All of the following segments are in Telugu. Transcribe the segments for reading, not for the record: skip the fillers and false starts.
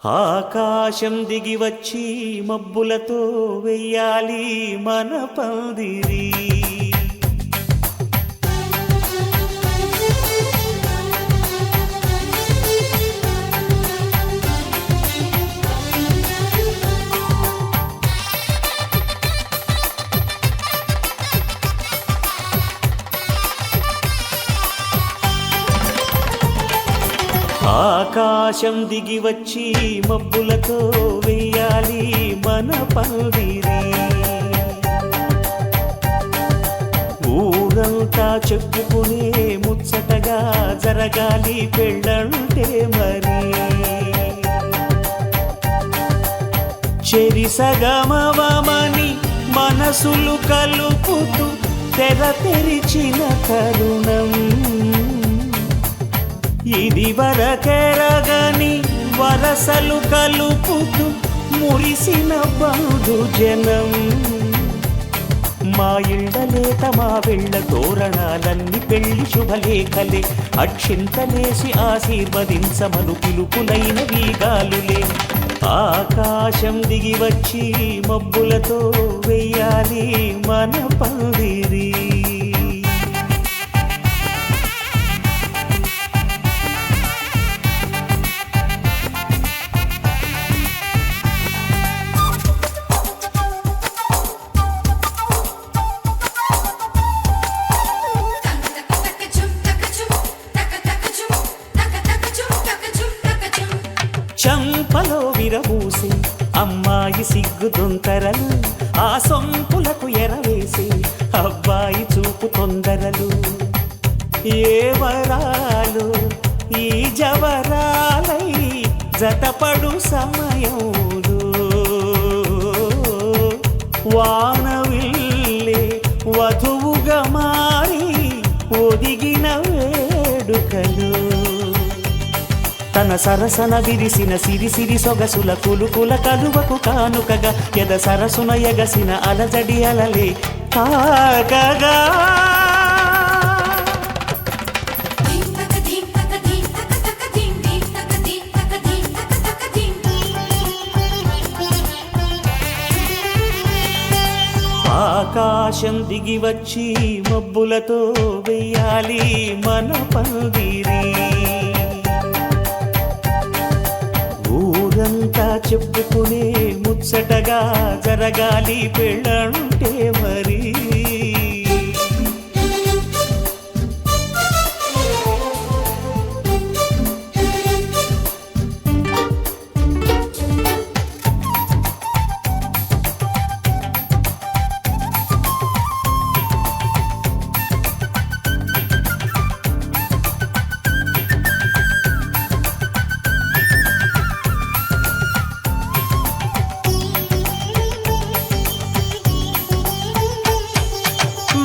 ఆకాశం దిగి వచ్చి మబ్బులతో వెయ్యాలి మన పందిరి. ఆకాశం దిగి వచ్చి మబ్బులతో వెయ్యాలి మన పందిరి. ఊరంతా చెప్పుకునే ముచ్చటగా జరగాలి పెళ్ళంటే మరి. చెరిసగమవమని మనసులు కలుపుతూ తెర తెరిచిన తరుణం. ఇది వరకెరగని వరసలు కలుపుతూ మురిసిన బంధు జనం. మా ఇళ్ళలేత మా వెళ్ళ తోరణాలన్నీ పెళ్లి శుభలేఖలే. అక్షింతలేసి ఆశీర్వదించమను పిలుపులైన వీగాలులే. ఆకాశం దిగి వచ్చి మబ్బులతో వెయ్యాలి మన పందిరి. చంపలో విరబూసి అమ్మాయి సిగ్గు దొంతరలు. ఆ సొంపులకు ఎరవేసి అబ్బాయి చూపు తొందరలు. ఏ వరాలు ఈ జవరాలై జతపడు సమయంలో. వానవిల్లే వధువుగా మారి ఒదిగిన వేడుకలు. తన సరసన విరిసిన సిరిసిరి సొగసుల కులుకుల కలువకు కానుకగా ఎద సరసున ఎగసిన అలజడి అలలే తాకగా. ఆకాశం దిగి వచ్చి మబ్బులతో వెయ్యాలి మన పందిరి. ఊరంతా చెప్పుకునే ముచ్చటగా జరగాలి పెళ్ళంటే మరి.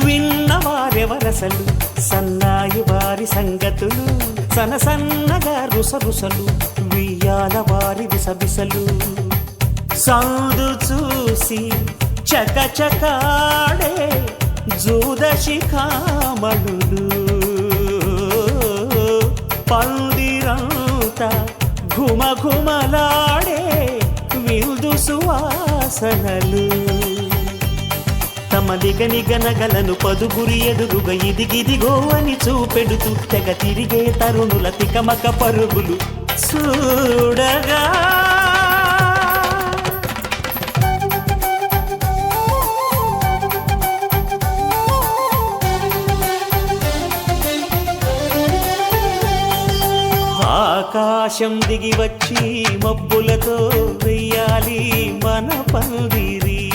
విన్నవారెవరసలు సన్నాయి వారి సంగతులు. సనసన్నగా రుసరుసలు వియ్యాల వారి విసబిసలు. సందు చూసి చకచకాడే జూదశిఖామణులు. పందిరంతా ఘుమఘుమలాడే విందు సువాసనలు. తమ నిగనిగనగలను పదుగురి ఎదురుగా ఇదిగిదిగో అని చూపెడుతూ తెగ తిరిగే తరుణుల తికమక పరుగులు చూడగా. ఆకాశం దిగి వచ్చి మబ్బులతో వెయ్యాలి మన పందిరి.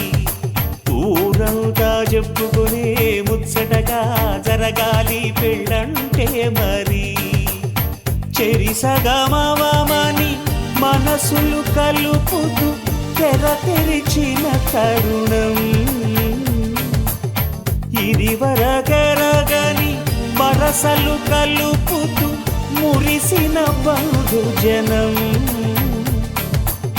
ఊరంతా చెప్పుకునే ముచ్చటగా జరగాలి పెళ్ళంటే మరి. చెరిసగమవమని మనసులు కలుపుతూ తెర తెరిచిన తరుణం. ఇది వరకెరగని వరసలు కలుపుతూ మురిసిన బంధు జనం.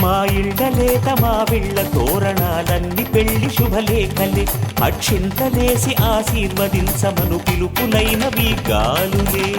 మా ఇళ్ళలేత మా వీళ్ళ తోరణాలన్నీ పెళ్లి శుభలేఖలే. అక్షింతలేసి ఆశీర్వదించమను పిలుపులైనవి గాలులే.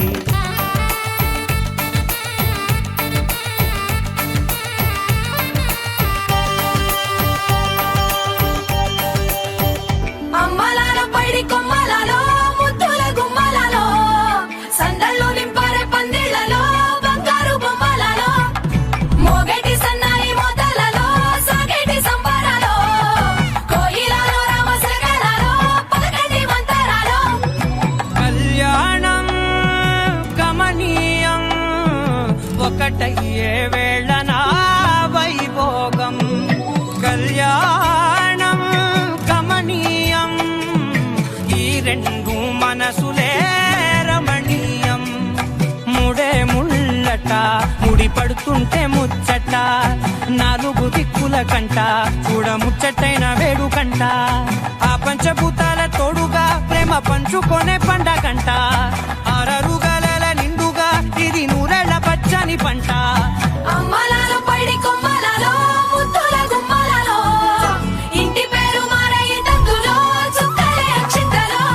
ముడి పడుతుంటే ముచ్చట నాలుగు దిక్కుల కంట చూడ ముచ్చటైన వేడుకంట ఆ పంచభూతాల తోడుగా ప్రేమ పంచుకొనే పండగంట ఆరరుగల నిండుగా ఇది నూరెళ్ళ పచ్చని పంట అమ్మలాలో పడి కొమ్మలలో ముద్దుల గుమ్మలలో ఇంటి పేరు మారయి తందులో చుక్కలే అక్షింతలో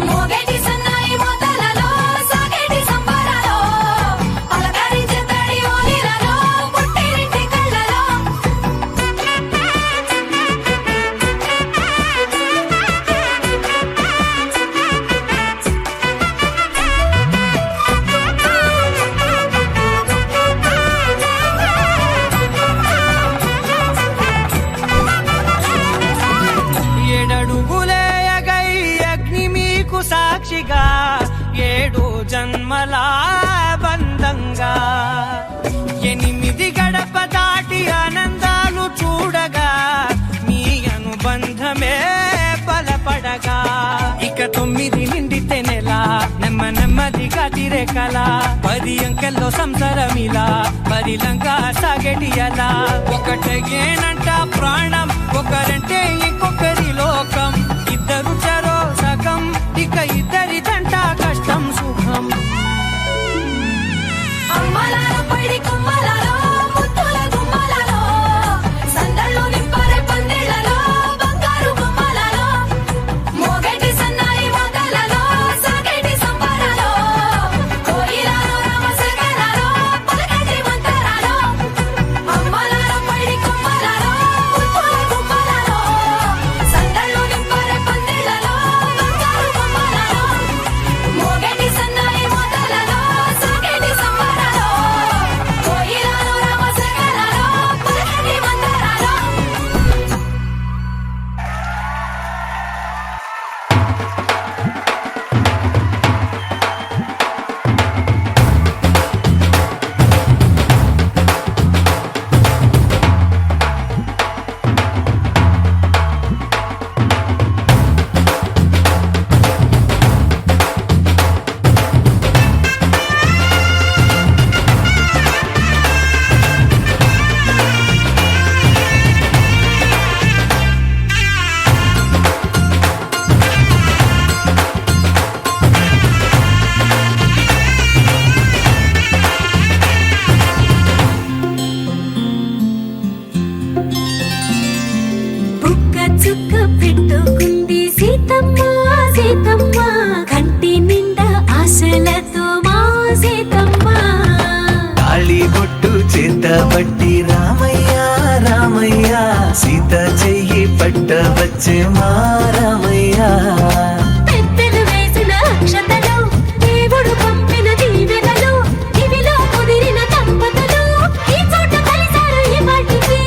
మోగేటి సన్నాయి మోతలలో సాగేటి సంబరాలో పలకరించే తడి ఓలిలలో పుట్టినింటి కళ్ళలో ఏడడుగులేయగై అగ్ని మీకు సాక్షిగా 7 జన్మల బంధంగా 8 గడప దాటి ఆనందాలు చూడగా మీ అనుబంధమే బలపడగా ఇక 9 నిండితే నెల నెమ్మదిగా తిరే కల 10 అంకెల్లో సంసారమిలా పరిలంగా సాగేటి అలా ఒకటేనంట ప్రాణం ఒకరంటే ఇంకొకరి లోకం ఇద్దరు చరో సగం ఇక ఇద్దరిదంట కష్టం సుఖం అమ్మలాలో పడి కొమ్మలలో ముద్దుల గుమ్మలలో సందళ్ళు నింపరే పందిళ్ళలో బంగారు గుమ్మలలో మోగేటి సన్నాయి మోతలలో సాగేటి సంబరాలో కోయిలలో రామశకలలో పలకటి మంతరాలో అమ్మలాలో పడి కొమ్మలలో ముద్దుల గుమ్మలలో సందళ్ళు నింపరే పందిళ్ళలో బంగారు గుమ్మలలో మోగేటి సన్నాయి మోతలలో సాగేటి సంబరాలో కోయిలలో రామశకలలో పలకటి మంతరాలో బుక్క చుక్క పెట్టుకుంది సీతమ్మ సీతమ్మ కంటి నిండా ఆశలతో మా సీతమ్మ తాళి బొట్టు చేతబట్టి రామయ్య రామయ్య సీత చెయ్యి పట్ట వచ్చే మా రామయ్య పెద్దలు వేసిన అక్షతలు దేవుడు పంపిన దీవెనలు ఇవిలో కుదిరిన దంపతులు ఈ చోట కలిసారు ఈ వాటికి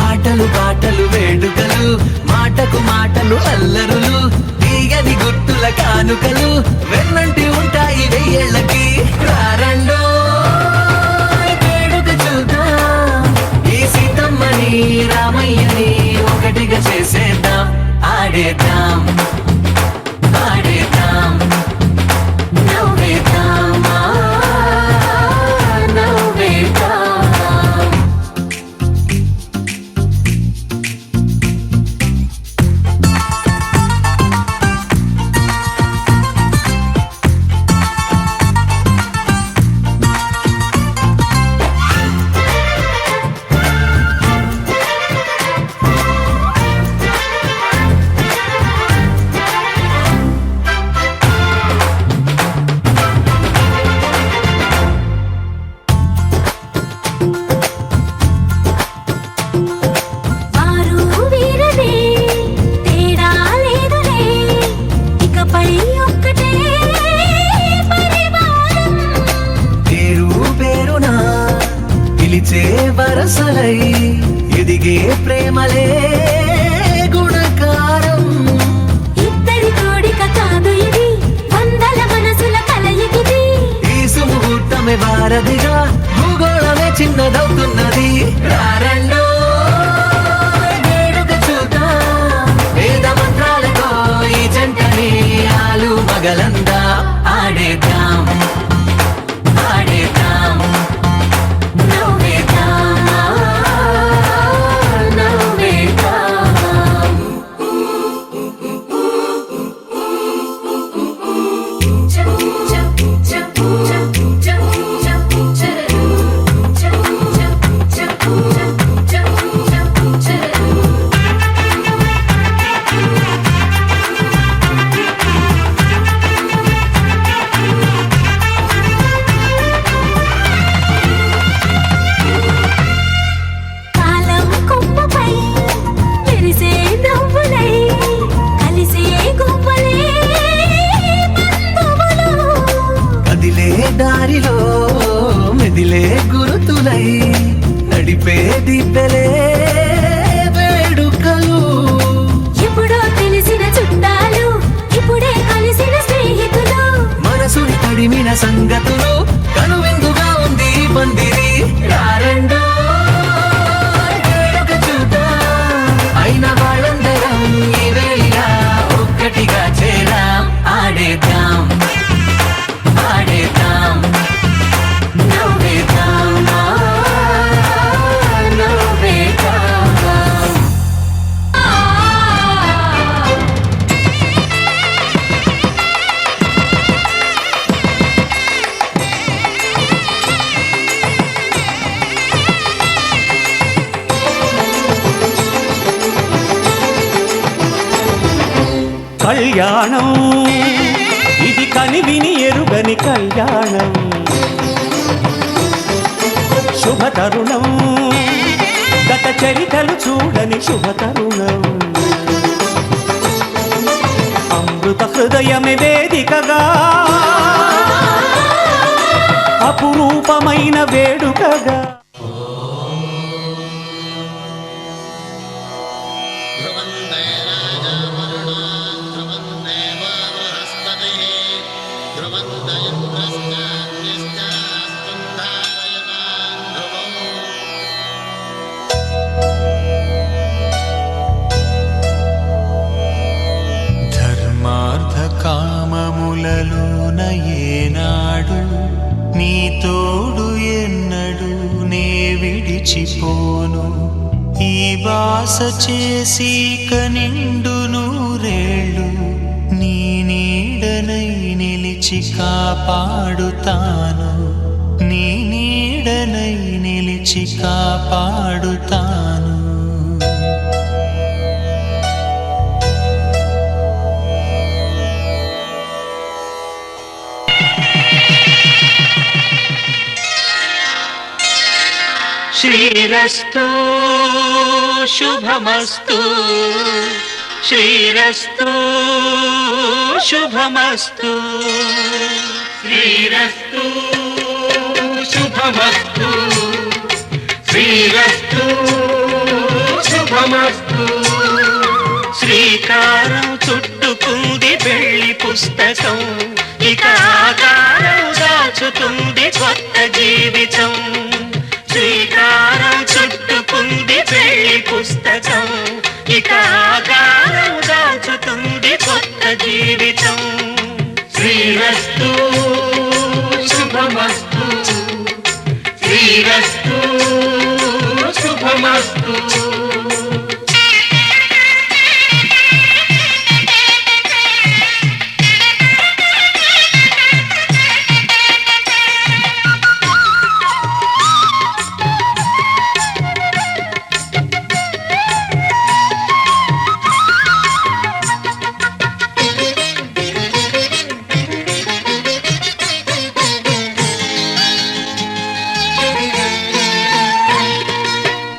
ఆటలు పాటలు వేడుకలు మాటకు మాటలు అల్లరులు తీయని గుర్తుల కానుకలు వెన్నంటి ఉంటాయి 1000 ఏళ్ళకి రారండో వేడుక చూద్దాం ఈ సీతమ్మని రామయ్యని ఒకటిగా చేసేద్దాం ఆడేద్దాం ఆడేద్దాం నవ్వేద్దాం నవ్వేద్దాం వారు వీరనే తేడా లేదులే ఇకపై ఒక్కటే పరివారం పేరు పేరునా పిలిచే వరసలై ఎదిగే ప్రేమలే గుణకారం ఇద్దరి కోడిక కాదు ఇది వందల మనసుల కలయికిది ఈ సుముహూర్తమే వారధిగా భూగోళమే చిన్నదవుతున్నది రారండో వేడుక చూద్దాం వేద మంత్రాలతో ఈ జంటని ఆలు మగలందా ఆడేద్దాం ఆడేద్దాం కలిపే దిబ్బెలే వేడుకలు. ఎప్పుడో తెలిసిన చుట్టాలు ఇప్పుడే కలిసిన స్నేహితులు. మనసుని తడిమిన సంగతులు కనువిందుగా ఉంది పందిరి. రారండో వేడుక చూద్దాం, అయిన వాళ్ళందరం ఈ వేళ ఒక్కటిగా చేరాం. ఆడేద్దాం ఆడేద్దాం నవ్వేద్దాం నవ్వేద్దాం. కళ్యాణం ఇది కనివిని ఎరుగని కళ్యాణం. శుభతరుణం గత చరితలు చూడని శుభతరుణం. అమృత హృదయమే వేదికగా అపురూపమైన వేడుకగా. ధర్మార్థ కామములలోన ఏనాడు నీ తోడు ఎన్నడు నే విడిచిపోను. ఈ వాస చేసి కనిండు నూరేళ్ళు నీ నీడనై నిలిచి కాపాడుతాను. నీ నీడనై నిలిచి కాపాడుతాను. శ్రీరస్తు శుభమస్తు శ్రీరస్తు శుభమస్తు శ్రీరస్తు శుభమస్తు శ్రీరస్తు శుభమస్తు. శ్రీకారం చుట్టుకుంది పెళ్లి పుస్తకం, ఇక ఆకారం దాచుతుంది కొత్త జీవితం. శ్రీకారం చుట్టుకుంది పెళ్లి పుస్తకం, ఇక ఆకారం దాచుతుంది కొత్త జీవితం. శ్రీరస్తు శుభమస్తు శ్రీరస్తు శుభమస్తు.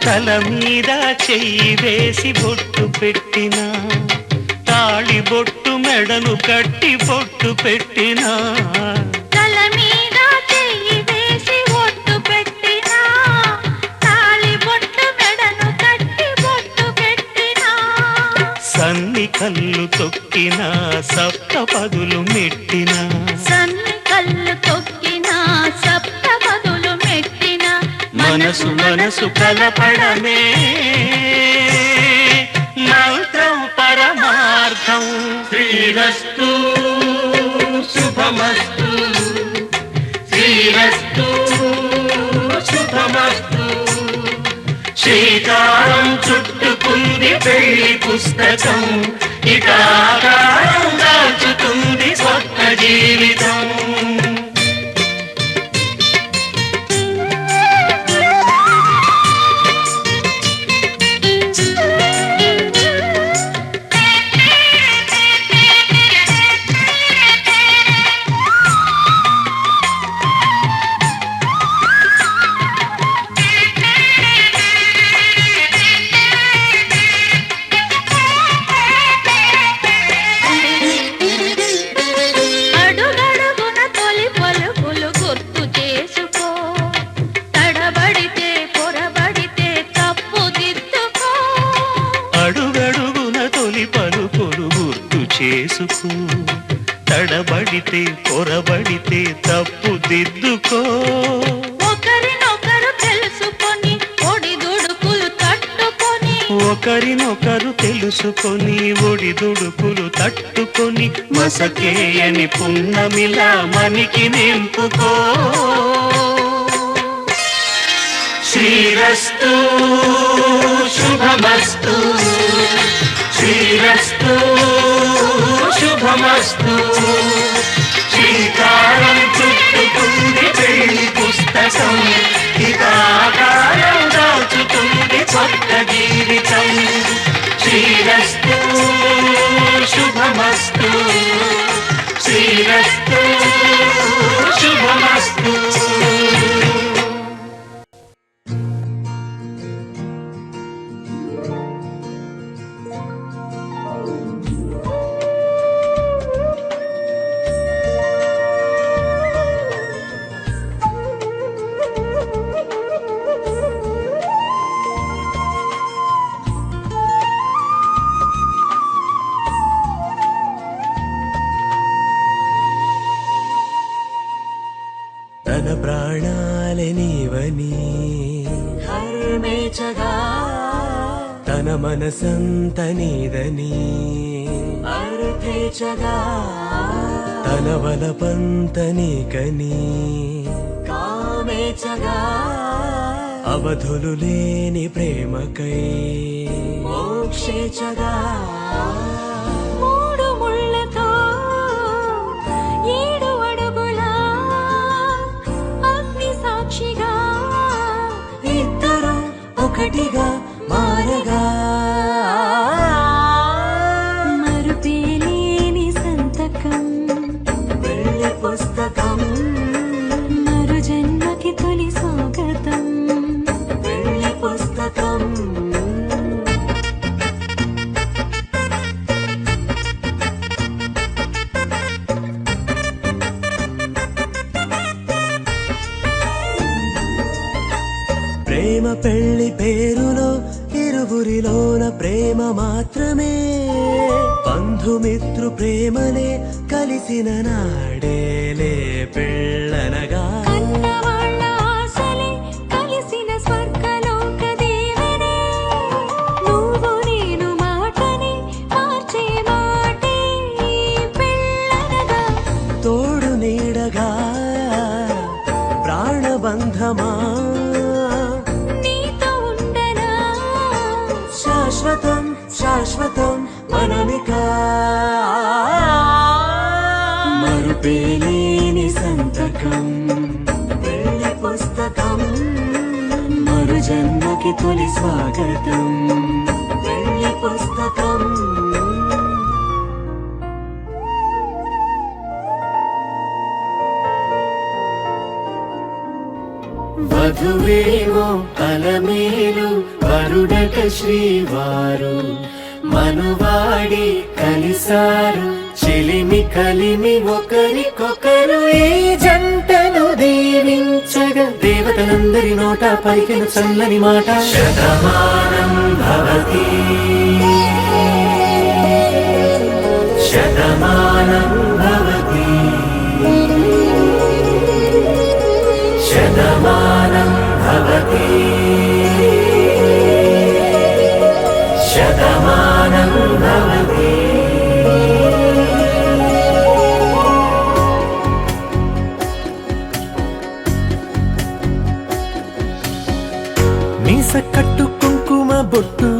తల మీద చెయ్యి వేసి బొట్టు పెట్టినా, తాళి బొట్టు మెడను కట్టి బొట్టు పెట్టినా. తల మీద చెయ్యి వేసి బొట్టు పెట్టినా, తాళి బొట్టు మెడను కట్టి బొట్టు పెట్టినా. సన్ని కళ్ళు తొక్కినా సప్త పదులు మెట్టినా, సన్ని కళ్ళు తొక్కినా సప్త పదులు మెట్టినా. మనసు మనసు కలపడమే మంత్రం పరమార్థం. శ్రీరస్తు శుభమస్తు శ్రీరస్తు శుభమస్తు. శ్రీకారం చుట్టుకుంది పెళ్లి పుస్తకం, ఇక ఆకారం దాచుతుంది కొత్త జీవితం. అడుగడుగున తీసుకో, తడబడితే పొరబడితే తప్పు దిద్దుకో. ఒకరినొకరు తెలుసుకొని ఒడిదుడుకులు తట్టుకొని, ఒకరినొకరు తెలుసుకొని ఒడిదుడుకులు తట్టుకొని, మసకేయని పున్నమిలా మనికి నింపుకో. శ్రీరస్తు శుభమస్తు, శ్రీరస్తు శుభమస్తు. శ్రీకారం చుట్టుకుంది పెళ్లి పుస్తకం, ఇకాకారం దాచుతుంది కొత్త జీవితం. శ్రీరస్తు శుభమస్తు, శ్రీరస్తు శుభమస్తు. తన ప్రాణాలే నీవని హర్మేచగా, తన మనసంత నీదని అర్థేచగా, తన వలపంత నీకని కామేచగా, అవధులు లేని ప్రేమకై మోక్షేచగా. మూడు ముళ్ళతో 7 అడుగుల అగ్ని సాక్షిగా, ఇద్దరు ఒకటిగా మారగా, మరుపేలేని సంతకం పెళ్లి పుస్తకం, మరు జన్మకి తొలి స్వాగతం. పెళ్లి పుస్తకం. ప్రేమ పెళ్లి పేరులో ఇరువురిలోన ప్రేమ మాత్రమే, బంధుమిత్రు ప్రేమలే కలిసిన నాడేలే పెళ్ళనగా. కన్నవాళ్ళ ఆశలే కలిసిన స్వర్గలోక దీవెనే, నువ్వు నేను మాటని మార్చే మాటే పెళ్ళనగా. తోడు నీడగా ప్రాణబంధమా, నీతో ఉండనా శాశ్వతం శాశ్వతం మనమిక. మరుపేలేని సంతకం పెళ్లి పుస్తకం, మరు జన్మకి తొలి స్వాగతం. పెళ్లి పుస్తకం. వధువేమో అలమేలు, వరుడట శ్రీవారు, మనువాడి కలిసారు చెలిమి కలిమి ఒకరికొకరు. ఈ జంటను దీవించగా దేవతలందరి నోట పలికిన చల్లని మాట. శతమానం భవతి, శతమానం భవతి, శతమానం భవతి, శతమానం భవతి. మీస కట్టు కుంకుమ బొట్టు,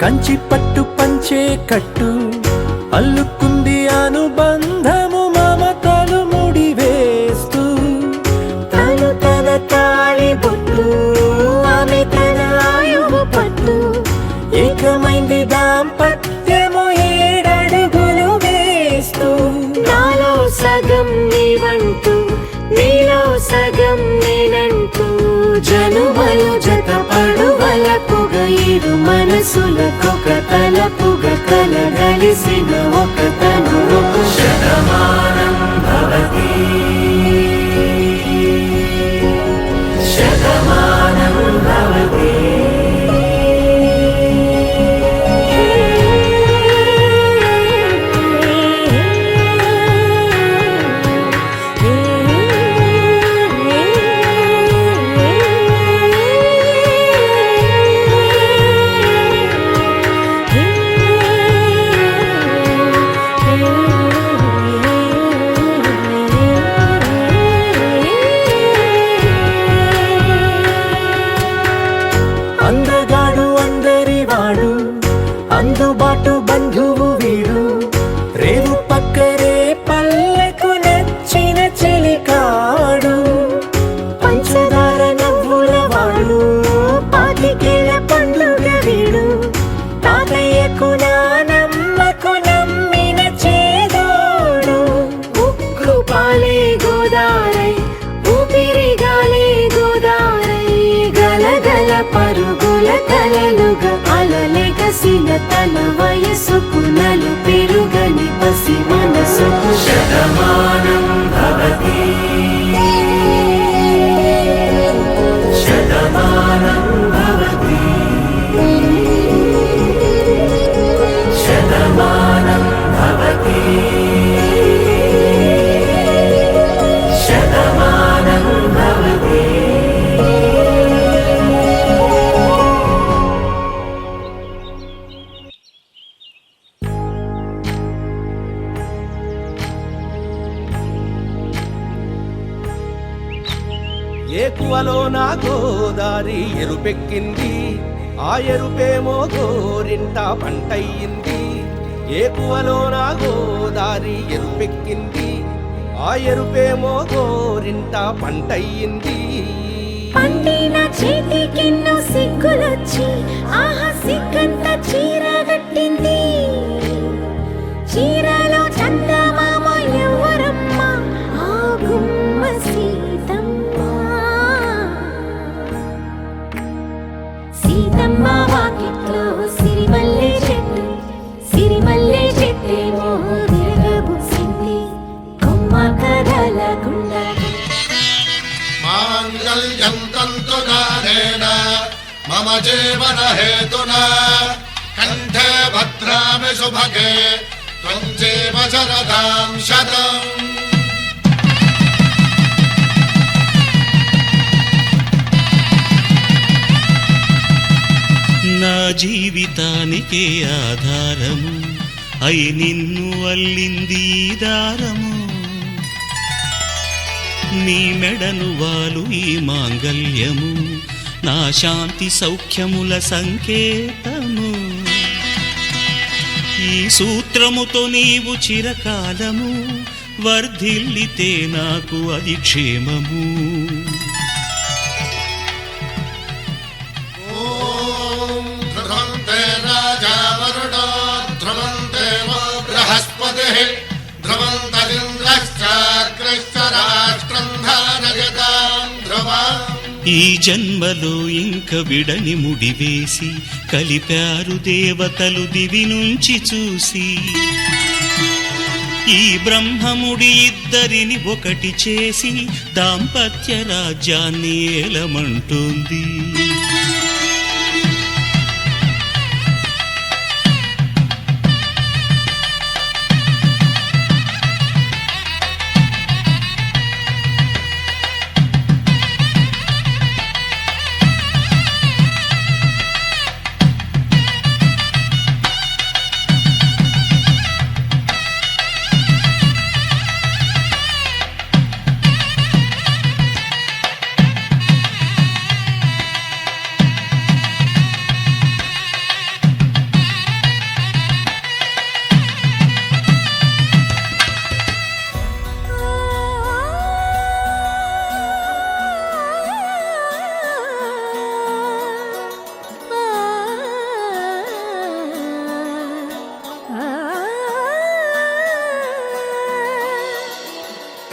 కంచి పట్టు పంచే కట్టు, అల్లుకుంది అనుబంధము మమతలు ముడివేస్తూ. తను తన తాళి బొట్టు, ఆమె తన ఆయువు పట్టు, ఏకమైంది దాంపత్యము 7 అడుగులు వేస్తూ. నాలో సగం నీవంటూ, నీలో సగం నేనంటూ, జనుమలు జత పడువలపుగ ఇరు మనసులకొక తలపుగ కలగలిసిన ఒక తను. శతమానం భవతి, శతమానం భవతి. బాటు బంధువు వీడు రేవు పక్కరే పల్లెకు నచ్చిన చెలికాడు పంచదార నవ్వుల వాడు పాతికేల పండుగ వీడు తాతయ్యకు నానమ్మకు నమ్మిన చేదోడు ఉక్కు పాలే గోదారై ఊపిరి గాలే గోదారై గలగల పరుగుల కలలుగా అలలెగసిన తన వయసుకు నలు పెరుగని పసి మనసుకు శతమానం భవతి శతమానం భవతి శతమానం భవతి శతమానం భవతి. ఏకువలో నా గోదారి ఎరుపెక్కింది ఆ ఎరుపేమో గోరింట పంటయ్యింది ఏకువలో నా గోదారి ఎరుపెక్కింది ఆ ఎరుపేమో గోరింట పంటయ్యింది పండిన చేతికెన్నో సిగ్గులొచ్చి ఆహా సిగ్గంత చీరగట్టింది చీరలో చందమామ ఎవరమ్మ ఆ గుమ్మ సీతమ్మ సీతమ్మ వాకిట్లో సిరిమల్లె చెట్టేమో విరగబూసింది కొమ్మ కదలకుండా మాంగళ్యం తంతునానేన మమ జీవన హేతునా కంఠే భద్రామి శుభగే త్వం జీవ శరదాం శతం. నా జీవితానికే ఆధారము అయి నిన్ను అల్లింది ఈ దారము నీ మెడను వాలు ఈ మాంగల్యము నా శాంతి సౌఖ్యముల సంకేతము ఈ సూత్రముతో నీవు చిరకాలము వర్ధిల్లితే నాకు అది క్షేమము ఓం ధ్రువంతే రాజా వరుణో ధ్రువంతే వో బృహస్పతిః ధ్రువంతరింద్రశ్చాగ్రశ్చ రాష్ట్రం ధారయతాం ధ్రువం. ఈ జన్మలో ఇంక విడని ముడివేసి కలిపారు దేవతలు దివి నుంచి చూసి ఈ బ్రహ్మముడి ఇద్దరిని ఒకటి చేసి దాంపత్య రాజ్యాన్ని ఏలమంటోంది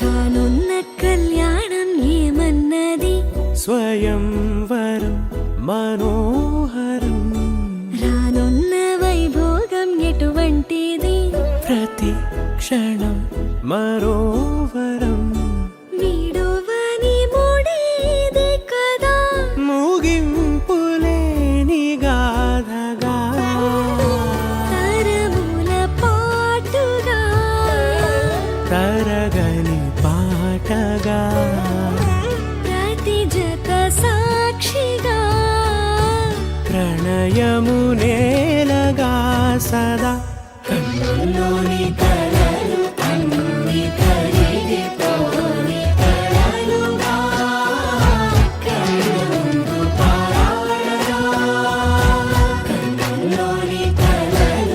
కానున్న కళ్యాణం ఏమన్నది స్వయంవరం మనోహరం రానున్న వైభోగం ఎటువంటిది ప్రతి క్షణం మరోవరం వీడువని మూడేది కదా ముగింపులేని గాథగా తరముల పాటుగా తరగని పాటగా ప్రతి జత సాక్షిగా ప్రణయము నేలగా సదా కన్నుల్లోని కలలు అన్ని కరిగిపోని కలలుగా కన్నుందు పారాడగా కన్నుల్లోని కలలు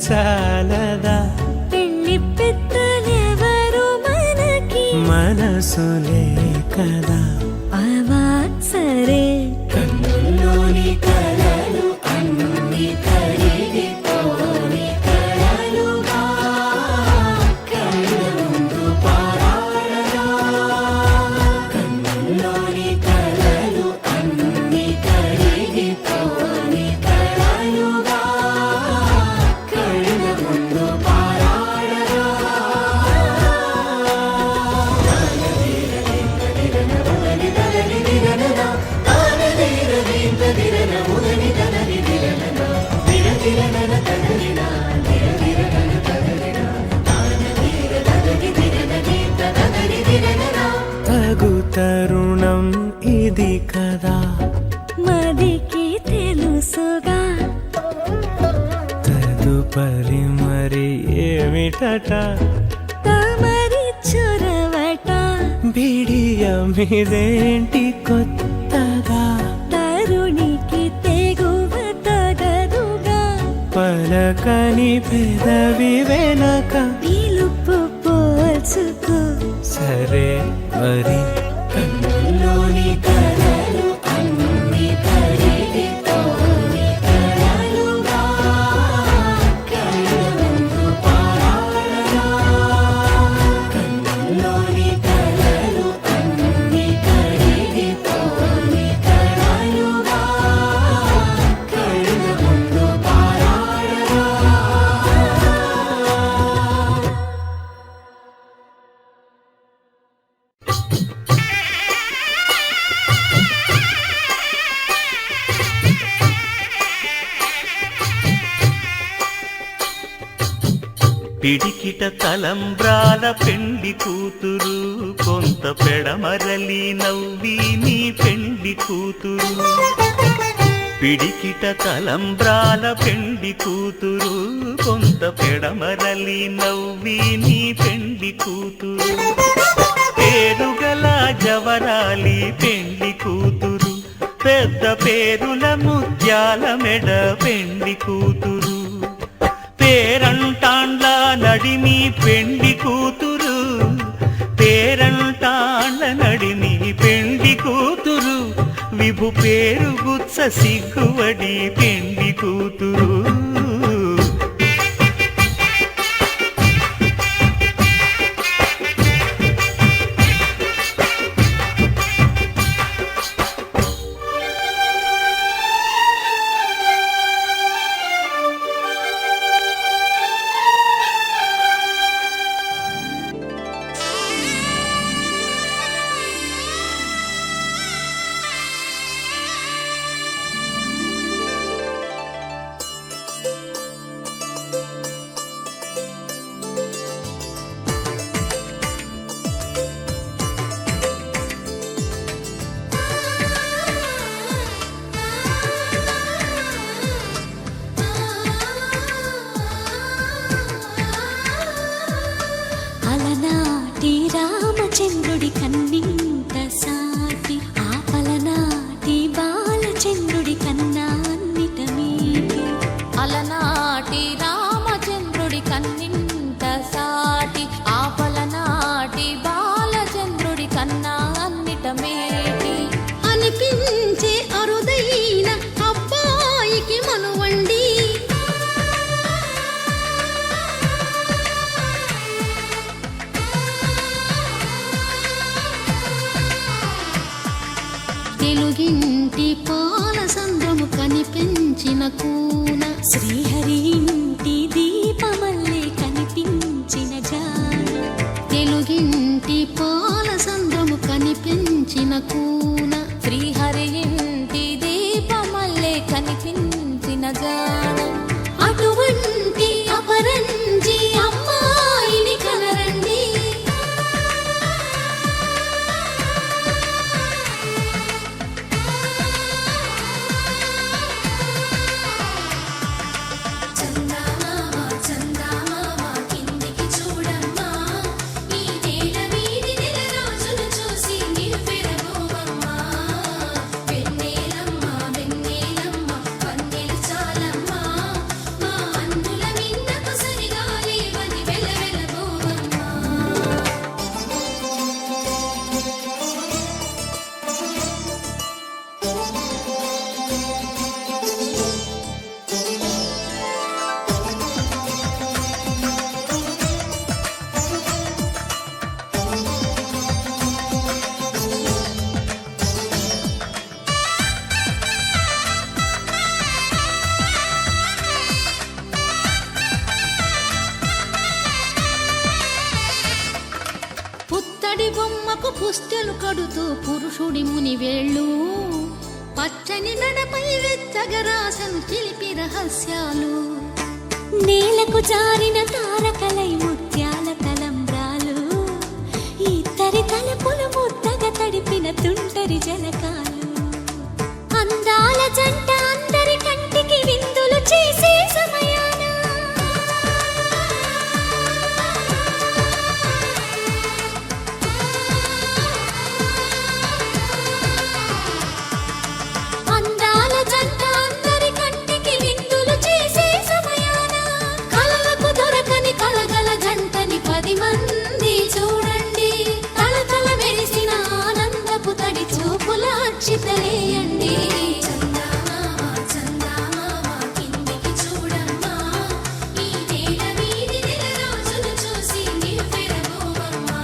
సాలదా పెళ్లి పెద్దలెవరు మనకి మనసులే కదా అవా సరే కన్నుల్లోని కలలు అన్ని కరిగిపోని కలలుగా కళ్ళ ముందు పారాడగా కన్నుల్లోని కలలు అన్ని కరిగిపోని కలలుగా కళ్ళ ముందు పారాడగా తగు తరుణం ఇది కదా మదికి తెలుసుగా తదుపరి మరి ఏమిటట తమరి చొరవట బిడియమిదేంటి కొత్తగా తరుణికి తెగువ తగదుగా పలకని పెదవి వెనక పిలుపు పోల్చుకో సరే మరి కన్నుల్లోని కలలు అన్ని కరిగిపోని కలలుగా కళ్ళ ముందు పారాడగా కన్నుల్లోని కలలు అన్ని కరిగిపోని కలలుగా కళ్ళ ముందు పారాడగా పిడికిట తలంబ్రాల పెండి కూతురు కొంత పెడమరలి నవ్వి నీ పెండి కూతురు పిడికిట తలంబ్రాల పెండి కూతురు కొంత పెడమరలి నవ్వి నీ పెండి కూతురు పేరుగల జవరాలి పెండి కూతురు పెద్ద పేరుల ముత్యాల మెడ పెండి కూతురు పేరంటాండ్ల నడిమి పెండి కూతురు పేరంటాండ్ల నడిమి పెండి కూతురు విభు పేరు గుత్స సిగ్గువడి పెండి కూతురు అలనాటి రామచంద్రుడి కన్నింత సాటి ఆపలనాటి బాలచంద్రుడి కన్నా అన్నిట మీటి అలనాటి రామచంద్రుడి కన్నింత సాటి ఆపలనాటి బాలచంద్రుడి కన్నా అన్నిట మేటి అనిపించే అరుదైన అబ్బాయికి మనువండి తెలుగింటి పాల సంద్రము కనిపించిన కూన శ్రీహరి ఇంటి దీపమల్లే కనిపించిన జాన తెలుగింటి పాల సంద్రము కనిపించిన కూన శ్రీహరి ఇంటి దీపమల్లే కనిపించిన జాన అటువంటి అపరంజి అమ్మాయిని కనరండి కిందికి చూడమ్మా ఈ నేల వీధి నెల రోజులు చూసి నిరుపెరగోవమ్మా పుస్తెలు కడుతూ పురుషుడి ముని వేళ్ళు పచ్చని మెడపై వెచ్చగరాసను చిలిపి రహస్యాలు నేలకు జారిన తారకలై ముత్యాల తలంబ్రాలు ఇద్దరి తలపులు ముద్దగా తడిపిన తుంటరి జలకాలు అందాల జంట అందరి కంటికి విందులు చేసే సమయాన అందాల జంట అందరి కంటికి విందులు చేసే సమయాన కలలకు దొరకని కలగల జంటని 10 మంది చూడండి తలతల మెరిసిన ఆనందపు తడి చూపుల అక్షితలేయండి చందమామ చందమామ కిందికి చూడమ్మా ఈ నేల వీధి నెల రోజులు చూసి నివ్వెరబోవమ్మా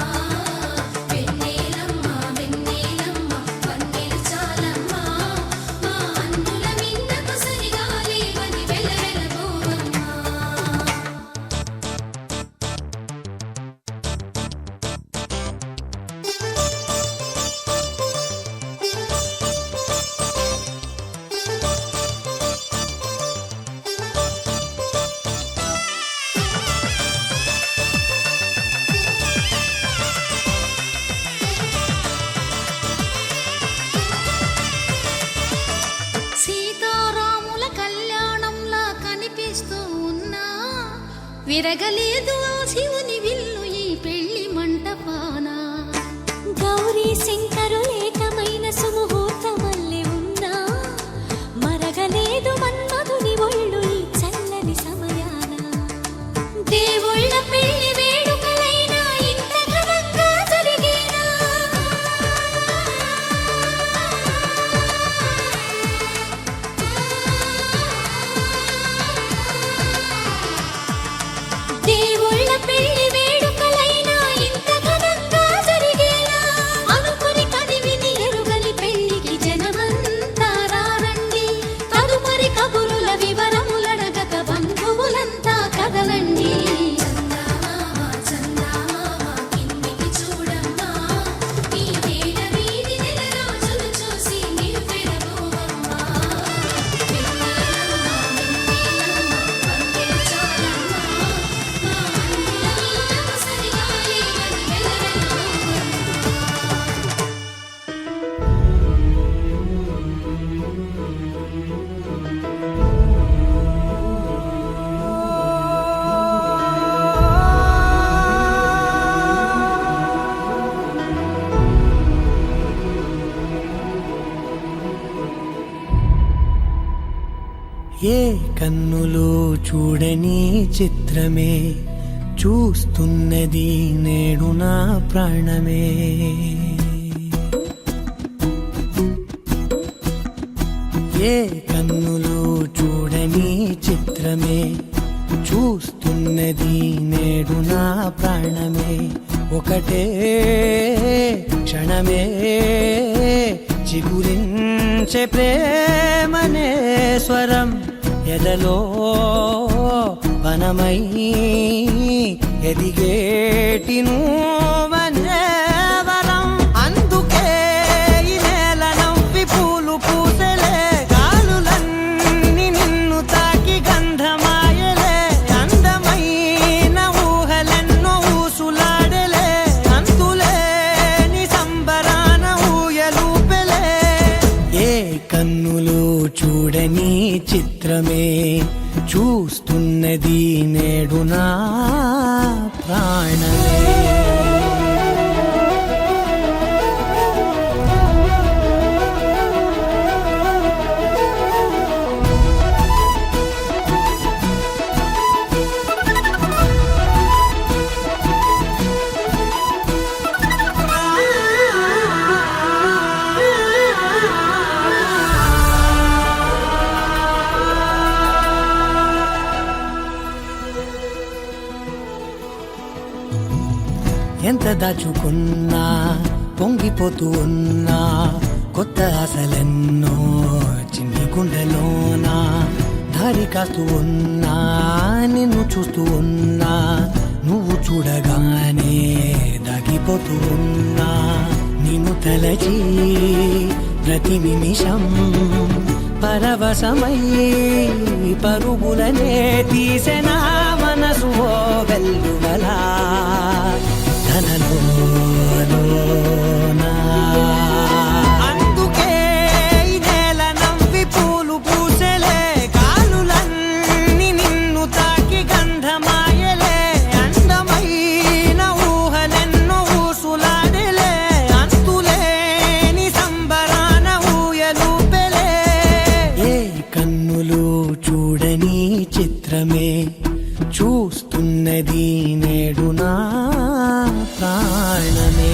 వెన్నెలమ్మ వెన్నెలమ్మ వన్నెలు చాలమ్మా మా అన్నుల మిన్నకు సరిగా లేవని వెలవెలబోవమ్మా సీతారాముల కళ్యాణంలా కనిపిస్తూ ఉన్నా విరగలేదు ఆ శివుని విల్లు ఈ పెళ్లి మంటపాన గౌరీ శంకరులేకమైన సుముహూర్తమల్లె ఉన్నా మరగలేదు మన్మధుని ఒళ్ళు ఈ చల్లని సమయాన దేవుళ్ళ పెళ్లి వేడుకలైనా ఇంత ఘనంగా జరిగేనా దేవుళ్ళ పెళ్లి వేడుకలైనా ఇంత ఘనంగా జరిగేనా అనుకుని కదివిని ఎరుగని పెళ్లికి జనమంతా రారండి తదుపరి కబురుల వివరములడగక బంధువులంతా కదలండి చందమామ చందమామ కిందికి చూడమ్మా ఈ నేల వీధి నెల రోజులు చూసి నివ్వెరబోవమ్మా వెన్నెలమ్మ వెన్నెలమ్మ వన్నెలు చాలమ్మా మా అన్నుల మిన్నకు సరిగా లేవని వెలవెలబోవమ్మా ఏ కన్నులు చూడని చిత్రమే చూస్తున్నది నేడు నా ప్రాణమే ఏ కన్నులు చూడని చిత్రమే చూస్తున్నది నేడు నా ప్రాణమే ఒకటే క్షణమే చిగురించే ప్రేమనే స్వరం ఎదలో వనమై ఎదిగేటి నువ్వనే వరం అందుకే ఈ నేల నవ్వి పూలు పూసలే గాలులన్నీ నిన్ను తాకి గంధమాయలే అందమైన ఊహలెన్నో ఊసులాడలే అంతులేని సంబరాన ఊయలూపెలే ఏ కన్నులు చూడని చిత్రమే చూస్తున్నది నేడు నా ప్రాణమే ఎంత దాచుకున్నా పొంగిపోతూ ఉన్నా కొత్త ఆశలెన్నో చిన్ని గుండెలోనా దారి కాస్తూ ఉన్నా నిన్ను చూస్తూ ఉన్నా నువ్వు చూడగానే దాగిపోతూ ఉన్నా నిన్ను తలచి ప్రతి నిమిషం పరవశమై పరుగులనే తీసెన మనసు ఓ వెల్లువలా తనలోనా అందుకే ఈ నేల నవ్వి పూలు పూసెలే కాలులన్నీ నిన్ను తాకి గంధమాయలే అందమైన ఊహలెన్నో ఊసులాడలే అంతులేని సంబరాన ఊయలూపెలే ఏ కన్నులు చూడని చిత్రమే చూస్తున్నది నేడు నా ప్రాణమే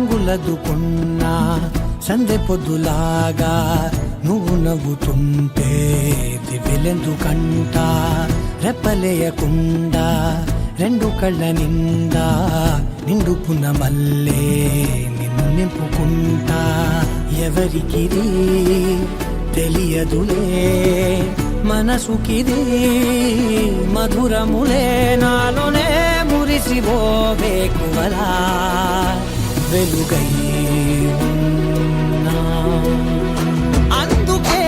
రంగులదుకున్నా సందె పొద్దులాగా నువ్వు నవ్వుతుంటే దివ్యలెందుకంట రెప్పలేయకుండా రెండు కళ్ళ నిండా నిండుకున్న మల్లే నిన్ను నింపుకుంటా ఎవరికిది తెలియదులే మనసుకిది మధురములే నాలోనే మురిసివో వేకువలా వెలుగై ఉన్నా. అందుకే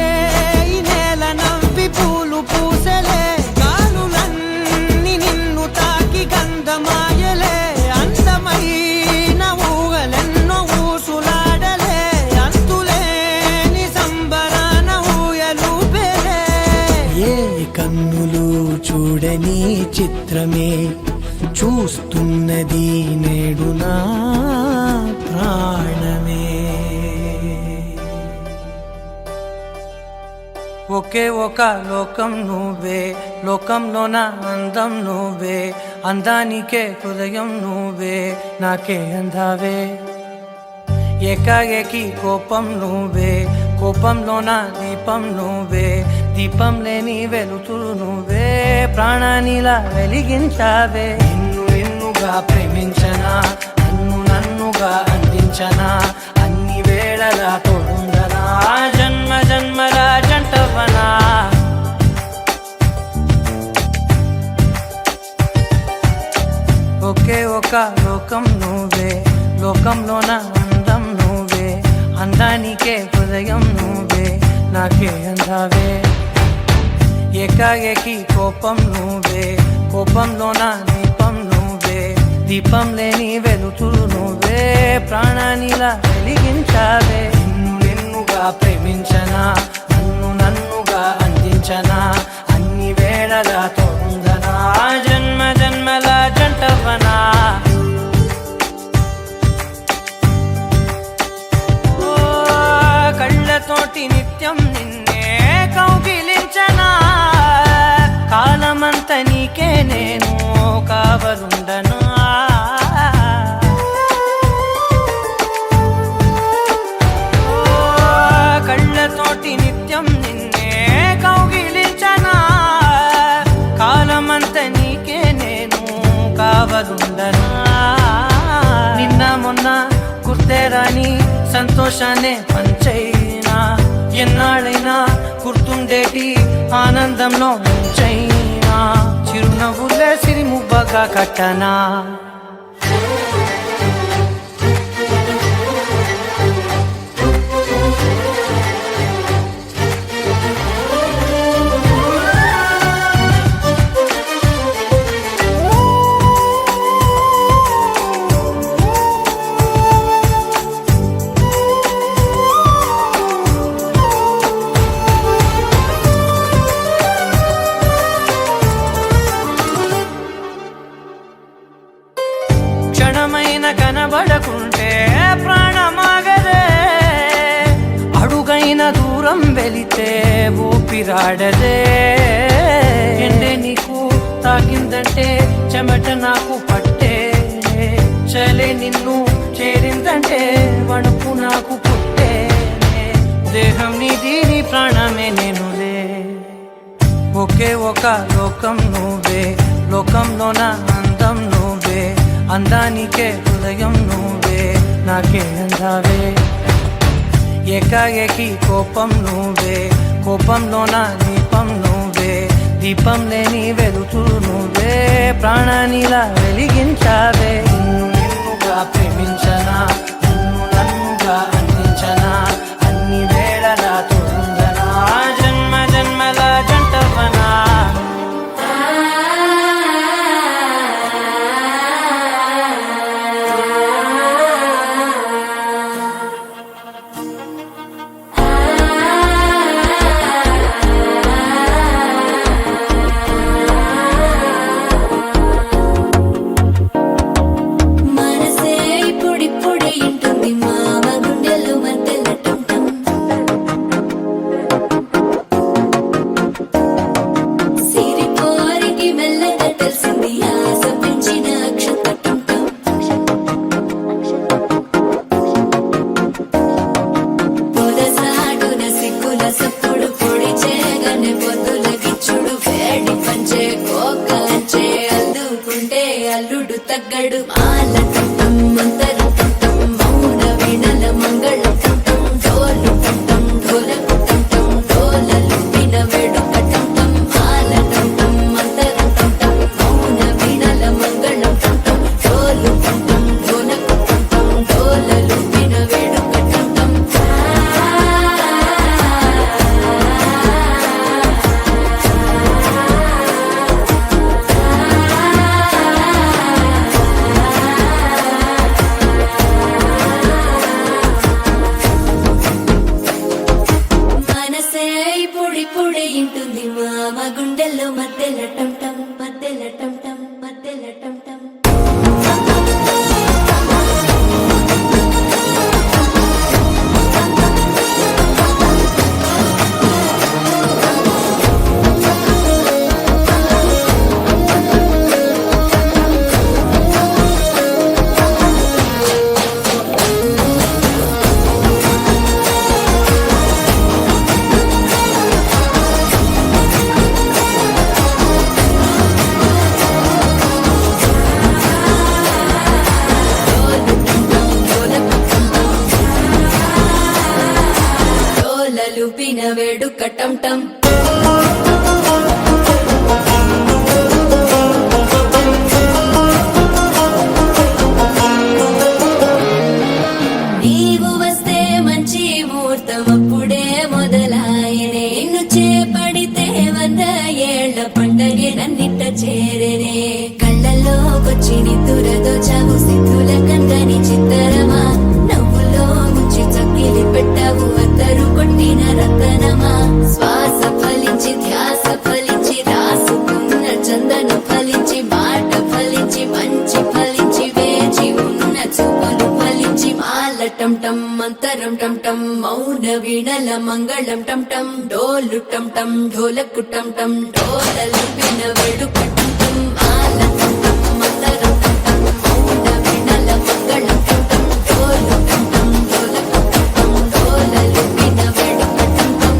ఈ నేల నవ్వి పూలు పూసెలే గాలులన్నీ నిన్ను తాకి గంధమాయలే అందమైన ఊహలెన్నో ఊసులాడలే అంతులేని సంబరాన ఊయలూపెలే ఏ కన్నులు చూడని చిత్రమే చూస్తున్నది నేడు నా ప్రాణమే ఒకే ఒక లోకం నువ్వే లోకంలోన అందం నువ్వే అందానికే హృదయం నువ్వే నాకే అందావే ఏకాఏకి కోపం నువ్వే కోపంలోన దీపం నువ్వే దీపం లేని వెలుతురు నువ్వే ప్రాణానిలా వెలిగించావే నిన్నుగా ప్రేమించనా నన్నుగా అందించనా అన్ని వేళలా తోడుందనా జన్మ జన్మల జంటవనా ఒకే ఒక లోకం నువ్వే లోకంలోన అందం నువ్వే అందానికే హృదయం నువ్వే నాకే అందావే ఏకాఏకి కోపం నువ్వే కోపంలోన దీపం నువ్వే దీపం లేని వెలుతురు నువ్వే ప్రాణానిలా వెలిగించావే నిన్నుగా ప్రేమించనా నన్నుగా అందించనా అన్ని వేళలా తోడుందనా జన్మ జన్మల జంటవనా కళ్ళతోటి నిత్యం నిన్నే కౌగిలించనా కాలమంత నీకే నేను కావలుండనా కళ్ళతోటి నిత్యం నిన్నే కౌగిలించనా కాలమంత నీకే నేను కావలుండనా నిన్న మొన్న గుర్తేరాని సంతోషాన్ని పంచైనా ఎన్నాళ్ళైనా గుర్తుండేటి ఆనందంలో ముంచైనా చిరునవ్వులే సిరిముబ్బగా కట్టనా ఊపిరాడదే ఎండే నీకు తాకిందంటే చెమట నాకు పట్టే చలే నిన్ను చేరిందంటే వణుకు నాకు పుట్టే దేహం నీది నీ ప్రాణమే నేనులే ఒకే ఒక లోకం నువ్వే లోకంలోన అందం నువ్వే అందానికే హృదయం నువ్వే నాకే అందావే ఏకాఏకి కోపం నువ్వే కోపంలోన దీపం నువ్వే దీపం లేని వెలుతురు నువ్వే ప్రాణానిలా వెలిగించావే నిన్నుగా ప్రేమించనా నిన్ను నన్నుగా అందించనా అన్ని వేళలా తోడుందనా జన్మ జన్మల జంటవనా మనసే ఇప్పుడిప్పుడే ఇంటుంది మామ గుండెల్లో మధ్యలో టం సిరి కోరికి మెల్లగా తెలిసింది ఆశ పెంచిన అక్షతటం పొదసాటున సిగ్గుల సప్పుడు పొడి చేయగానే పొద్దుల గిచ్చుడు వేడి పంచే కోకలంచే అల్లుకుంటే అల్లుడు తగ్గడు మాల టం మంతరు టం మౌన వీణల మంగళం టం డోలు టం ఢోలకు టం డోలలు విన వేడుక టం మాల టం మంతరు టం మౌన వీణల మంగళం టం డోలు టం ఢోలకు టం డోలలు విన వేడుక టం మనసే ఇప్పుడిప్పుడే ఇంటుంది మామ గుండెల్లో మధ్యలో టం టం మధ్యలో టం టం మధ్యలో టం టం డోలలు పిన వేడుక టం టం నీవు వస్తే మంచి ముహూర్తం అప్పుడే మొదలాయనే నిన్ను చేపడితే 100 ఏళ్ల పండగే నన్నిట్ట చేరేనే కళ్ళల్లోకొచ్చి నిద్దురదోచావు సిద్ధుల కందని చిత్తరమా నవ్వులో ముంచి చక్కిలి పెట్టావు అద్దరు కొట్టిన రతనమా శ్వాస ఫలించి ధ్యాస ఫలించి రాసుకున్న చందన ఫలించి మాట ఫలించి మంచి ఫలించి వేచి ఉన్న చూపులు ఫలించి మాల టం టం మంతరం టం టం మౌన వీణల మంగళం టం టం డోలు టం టం ఢోలకు టం టం డోలలు విన వేడుక టం టం మాల టం టం మంతరం టం టం మౌన వీణల మంగళం టం టం డోలు టం టం ఢోలకు టం టం డోలలు విన వేడుక టం టం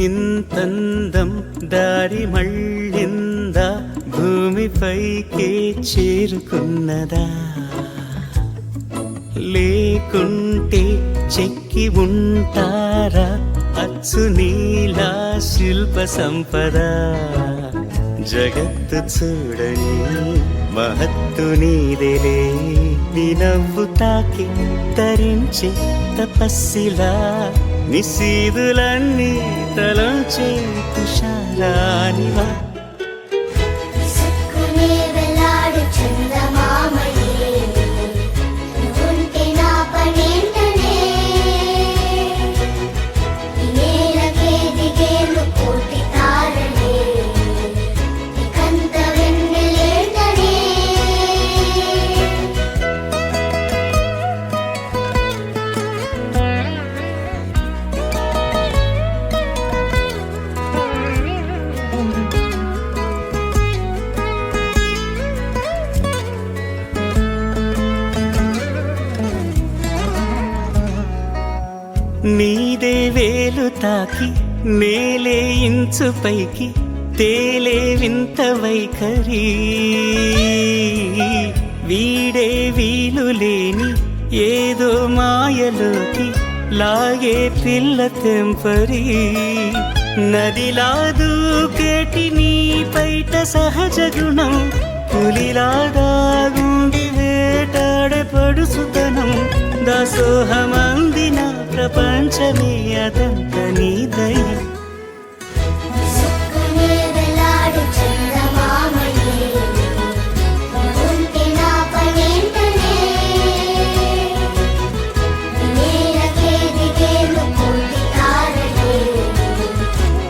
ఇంతందం దారి మళ్ళిందా భూమిపైకే చేరుకున్నదా లేకుంటే చెక్కి ఉంటారా అచ్చు నీలా శిల్ప సంపద జగత్తు చూడని మహత్తు నీదేలే నీ నవ్వు తాకి తరించి తపస్సిలా నిశీదులన్నీ తలంచే తుషార రానివా విసుక్కునే వెలాడు చందమామయే నువ్వుంటే నా పనేంటనే ఈ నేలకే దిగేను కోటి తారలే ఇకంత వెన్నెలేంటనే నీదే వేలు తాకి నేలే ఇంచు పైకి తేలే వింత వైఖరి వీడే వీలు లేని ఏదో మాయలోకి లాగే పిల్ల తెంపరి నదిలా దూకేటి నీ పైట సహజ గుణం పులిలాదాగుండి వేటాడే పడుసుతనం దాసోహమందిన ప్రపంచమే అదంత నీదై విసుక్కునే వెలాడు చందమామయే నువ్వుంటే నా పనేంటనే ఈ నేలకే దిగేను కోటి తారలే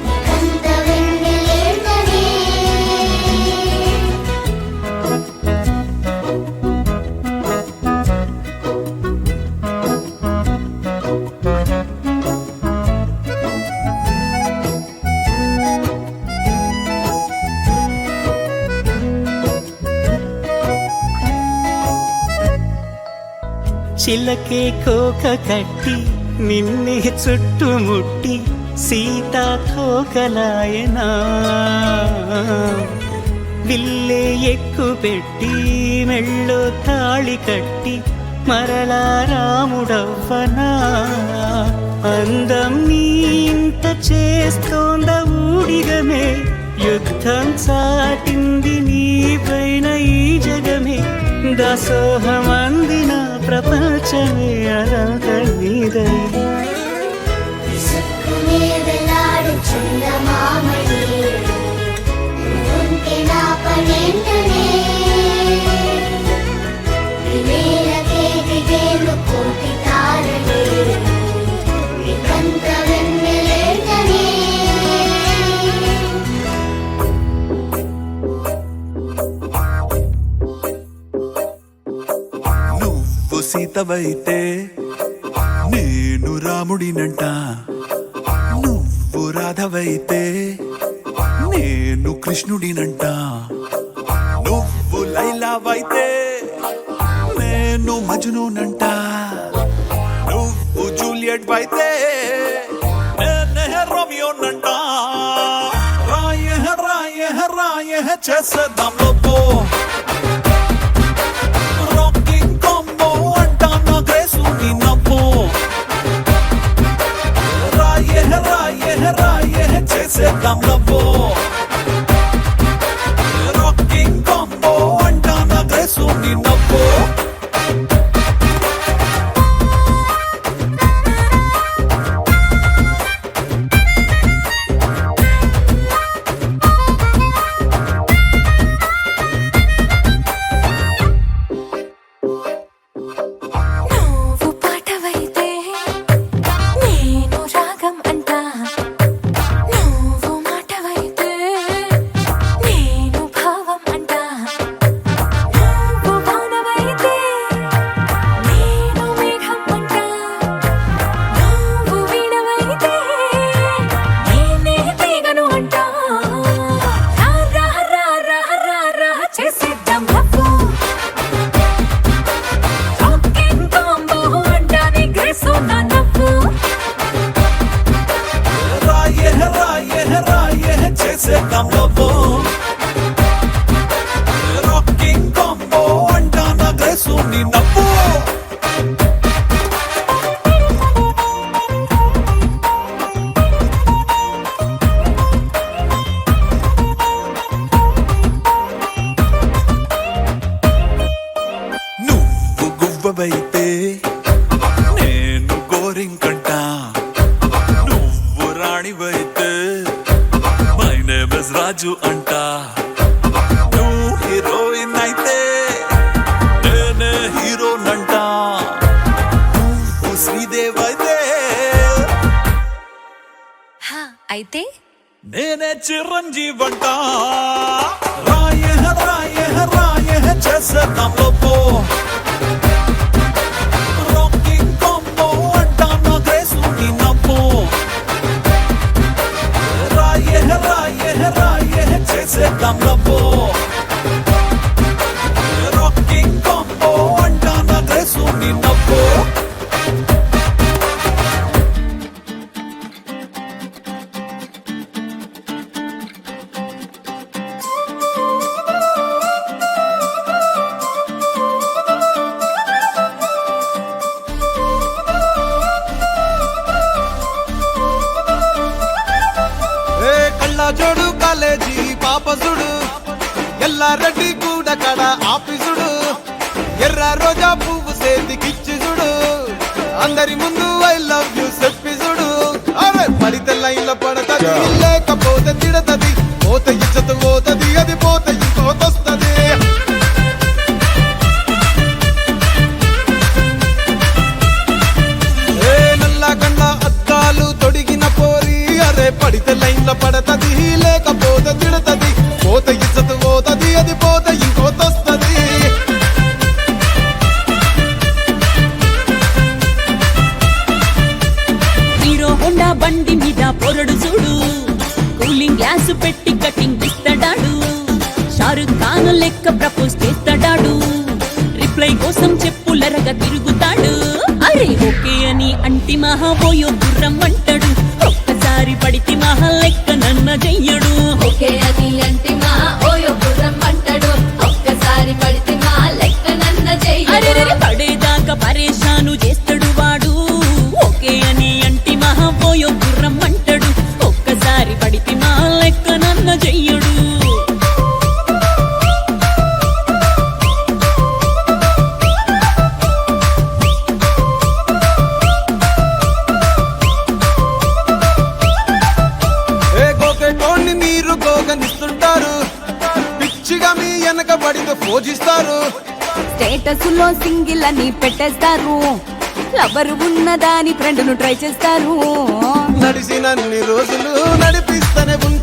ఇకంత వెన్నెలేంటనే చిలకే కోక కట్టి నిన్నే చుట్టుముట్టి సీతాకోకలాయనా విల్లే ఎక్కు పెట్టి మెళ్ళో తాళి కట్టి మరలా రాముడవ్వనా అందం నీ ఇంత చేస్తోంద ఊడిగమే యుద్ధం చాటింది నీ పైన ఈ జగమే దాసోహమందిన ప్రపంచమే అనంత నీదై విసుక్కునే వెలాడు చందమామయే నువ్వుంటే నా పనేంటనే ఈ నేలకే దిగేను కోటి తారలే ఇకంత వెన్నెలేంటనే నువ్వు సీతవైతే నేను రాముడినంట నువ్వు రాధవైతే నేను కృష్ణుడినంట నువ్వు లైలావైతే నేను మజ్నూనంట నువ్వు జూలియట్ అయితే నేనే రోమియోనంట రాయ రాయ రాయ చేసేద్దాం లోపో రాకింగ్ కాంబో అంటానా గ్రేసుని నవ్వు రాయ రాయ రాయ చేసేద్దాం లవ్వో రాకింగ్ కాంబో అంటానా గ్రేసుని నవ్వు నువ్వు పాటవైతే నేను రాగం అంటా నువ్వు మాటవైతే రాజు అంట నువ్వు హీరోయిన్ అయితే నేనే హీరోనంట నువ్వు శ్రీదేవ్ అయితే అయితే నేనే చిరంజీవంట రాయే రాయే రాయే చేసేద్దాం లోపో రాకింగ్ కాంబో అంట నా గ్రేసుని నవ్వు రాయే రాయే రాయే చేసేద్దాం లోపో రాకింగ్ కాంబో అంట నా గ్రేసుని నవ్వు జోడు కాలేజీ పాపసుడు ఎల్లారెడ్డి కూడా కడ ఆఫీసుడు ఎర్ర రోజా పువ్వు సేతికిచ్చి చూడు అందరి ముందు ఐ లవ్ యూ చెప్పి చూడు అరే పడితే లైన్ల పడతది లేకపోతే తిడతది పోత ఇచ్చత పోతది అది పోత ఇంకోతొస్తది నల్ల గండ్ల అద్దాలు తొడిగిన పోరి అరే పడితే లైన్ల పడతది లేకపోతే తిడతది పోత ఇచ్చత పోతది అది పోత ఇంకోతొస్తది హీరో హోండా బండి మీద పొరడు చూడు కూలింగ్ గ్లాస్ పెట్టి కటింగ్ ఇస్తాడాడు షారుఖ్ ఖాన్ లెక్క ప్రపోజ్ చేస్తాడాడు రిప్లై కోసం చెప్పులరగా తిరుగుతాడు అరే ఓకే అని అంటి మహాబోయో గుర్రం అంటాడు ఒక్కసారి పడితే మహా లెక్క నన్న చెయ్యడు ఓకే అది అంటే మా ఓయో గుర్రం అంటాడు ఒక్కసారి పడితే మా లెక్క నన్న అరే చెయ్యడు పడేదాకా పరేషాను చేస్తాడు వాడు ఓకే అని అంటి మహాబోయో గుర్రం అంటాడు ఒక్కసారి పడితే మా లెక్క నన్న చెయ్యడు గోకెటోన్ని మీరు గోగనిస్తుంటారు పిచ్చిగా మీ వెనక పడితే పూజిస్తారు స్టేటస్ లో సింగిల్ అని పెట్టేస్తారు లవర్ ఉన్నదాని ఫ్రెండ్ ను ట్రై చేస్తారు నడిచినన్ని రోజులు నడిపిస్తూనే ఉంటారు